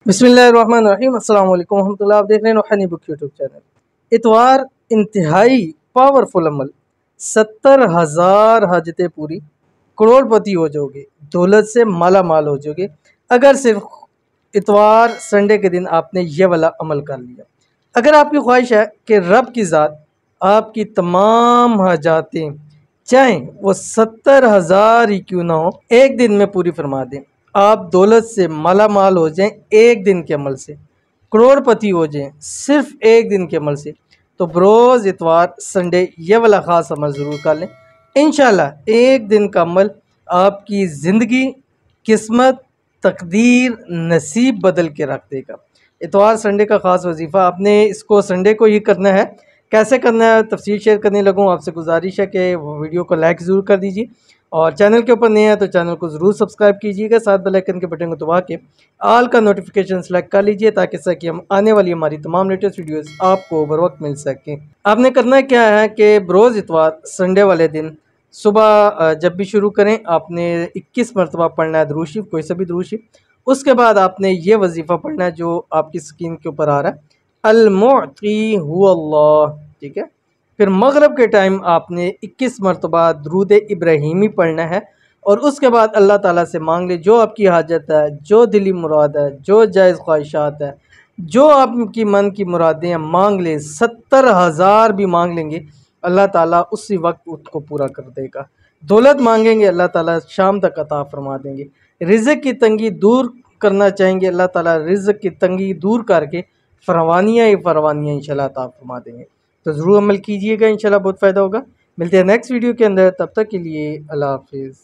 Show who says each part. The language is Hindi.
Speaker 1: बिस्मिल्लाहिर्रहमानिर्रहीम अस्सलाम वालेकुम रहमतुल्लाह। आप देख रहे हैं रूहानी बुक यूट्यूब चैनल। इतवार इंतहाई पावरफुल अमल, 70,000 हाजतें पूरी, करोड़पति हो जाओगे, दौलत से माला माल हो जाओगे अगर सिर्फ इतवार संडे के दिन आपने ये वाला अमल कर लिया। अगर आपकी ख्वाहिश है कि रब की ज़ात आपकी तमाम हाजातें चाहे वो 70,000 ही क्यों ना हो एक दिन में पूरी फरमा दें, आप दौलत से माला माल हो जाएं एक दिन के अमल से, करोड़पति हो जाएं सिर्फ एक दिन के अमल से, तो बरोज़ इतवार संडे ये वाला ख़ास अमल ज़रूर कर लें। इंशाल्लाह एक दिन का अमल आपकी ज़िंदगी, किस्मत, तकदीर, नसीब बदल के रख देगा। इतवार संडे का ख़ास वजीफ़ा आपने इसको संडे को ही करना है। कैसे करना है तफसील शेयर करने लगूँ। आपसे गुजारिश है कि वो वीडियो को लाइक ज़रूर कर दीजिए और चैनल के ऊपर नए हैं तो चैनल को ज़रूर सब्सक्राइब कीजिएगा। साथ बेल आइकन के बटन को दबा के ऑल का नोटिफिकेशन सेलेक्ट कर लीजिए ताकि सके हम आने वाली हमारी तमाम लेटेस्ट वीडियोस आपको बर वक्त मिल सकें। आपने करना क्या है कि बरोज़ इतवार संडे वाले दिन सुबह जब भी शुरू करें आपने 21 मरतबा पढ़ना है दरूद शरीफ, कोई सा भी दरूद शरीफ। उसके बाद आपने ये वजीफ़ा पढ़ना है जो आपकी स्क्रीन के ऊपर आ रहा है, अल मुअती हुवल्लाह, ठीक है। फिर मगरिब के टाइम आपने 21 मरतबा दरूद इब्राहीमी पढ़ना है और उसके बाद अल्लाह ताला से मांग ले जो आपकी हाजत है, जो दिली मुराद है, जो जायज़ ख्वाहिशात है, जो आपकी मन की मुरादें हैं मांग लें। 70,000 भी मांग लेंगे अल्लाह ताला उसी वक्त उसको पूरा कर देगा। दौलत मांगेंगे अल्लाह ताला शाम तक अता फरमा देंगे। रिज़्क़ की तंगी दूर करना चाहेंगे अल्लाह ताला रिज़्क़ की तंगी दूर करके फरवानियाँ ही फरवानियाँ इंशाल्लाह अता फरमा देंगे। तो ज़रूर अमल कीजिएगा, इंशाल्लाह बहुत फ़ायदा होगा। मिलते हैं नेक्स्ट वीडियो के अंदर, तब तक के लिए अल्लाह हाफ़िज़।